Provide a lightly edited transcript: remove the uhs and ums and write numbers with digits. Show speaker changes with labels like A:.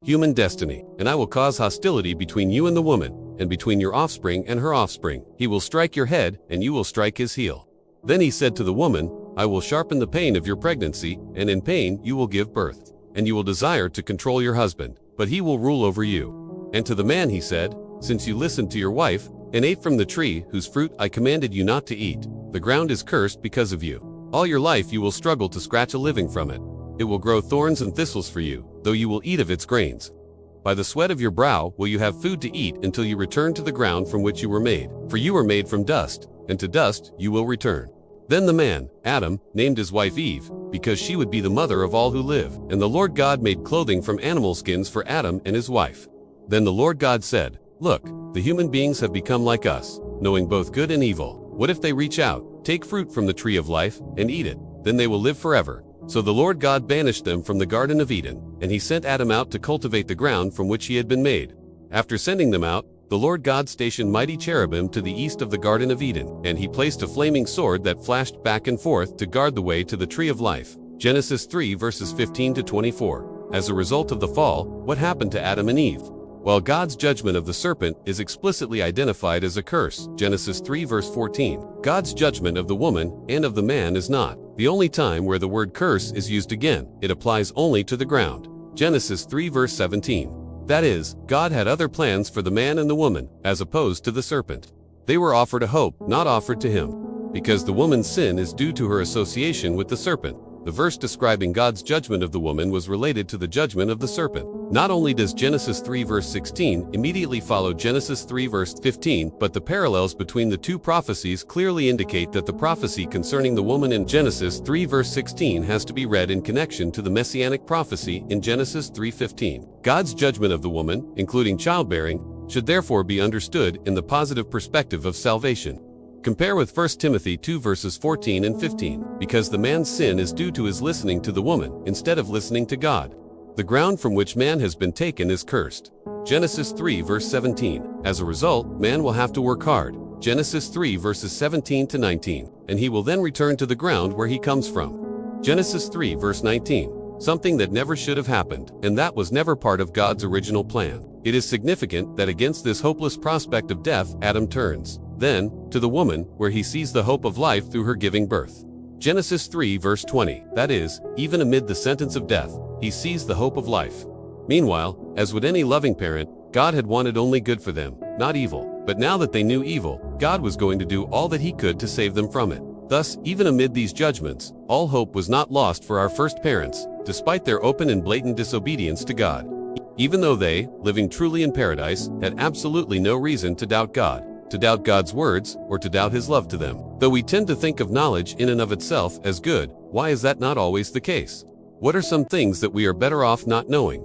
A: human destiny, and I will cause hostility between you and the woman, and between your offspring and her offspring. He will strike your head, and you will strike his heel. Then he said to the woman, I will sharpen the pain of your pregnancy, and in pain you will give birth. And you will desire to control your husband, but he will rule over you. And to the man he said, Since you listened to your wife, and ate from the tree whose fruit I commanded you not to eat, the ground is cursed because of you. All your life you will struggle to scratch a living from it. It will grow thorns and thistles for you, though you will eat of its grains. By the sweat of your brow will you have food to eat until you return to the ground from which you were made. For you were made from dust, and to dust you will return. Then the man, Adam, named his wife Eve, because she would be the mother of all who live. And the Lord God made clothing from animal skins for Adam and his wife. Then the Lord God said, Look, the human beings have become like us, knowing both good and evil. What if they reach out, take fruit from the tree of life, and eat it? Then they will live forever. So the Lord God banished them from the Garden of Eden, and he sent Adam out to cultivate the ground from which he had been made. After sending them out, the Lord God stationed mighty cherubim to the east of the Garden of Eden, and he placed a flaming sword that flashed back and forth to guard the way to the tree of life. Genesis 3 verses 15 to 24. As a result of the fall, what happened to Adam and Eve? While God's judgment of the serpent is explicitly identified as a curse, Genesis 3 verse 14, God's judgment of the woman and of the man is not. The only time where the word curse is used again, it applies only to the ground. Genesis 3 verse 17. That is, God had other plans for the man and the woman, as opposed to the serpent. They were offered a hope, not offered to him. Because the woman's sin is due to her association with the serpent. The verse describing God's judgment of the woman was related to the judgment of the serpent. Not only does Genesis 3 verse 16 immediately follow Genesis 3 verse 15, but the parallels between the two prophecies clearly indicate that the prophecy concerning the woman in Genesis 3 verse 16 has to be read in connection to the messianic prophecy in Genesis 3:15. God's judgment of the woman, including childbearing, should therefore be understood in the positive perspective of salvation. Compare with 1 Timothy 2 verses 14 and 15. Because the man's sin is due to his listening to the woman, instead of listening to God. The ground from which man has been taken is cursed. Genesis 3 verse 17. As a result, man will have to work hard. Genesis 3 verses 17 to 19. And he will then return to the ground where he comes from. Genesis 3 verse 19. Something that never should have happened, and that was never part of God's original plan. It is significant that against this hopeless prospect of death, Adam turns. Then, to the woman, where he sees the hope of life through her giving birth. Genesis 3 verse 20. That is, even amid the sentence of death, he sees the hope of life. Meanwhile, as with any loving parent, God had wanted only good for them, not evil. But now that they knew evil, God was going to do all that he could to save them from it. Thus, even amid these judgments, all hope was not lost for our first parents, despite their open and blatant disobedience to God. Even though they, living truly in paradise, had absolutely no reason to doubt God, to doubt God's words, or to doubt his love to them. Though we tend to think of knowledge in and of itself as good, why is that not always the case? What are some things that we are better off not knowing?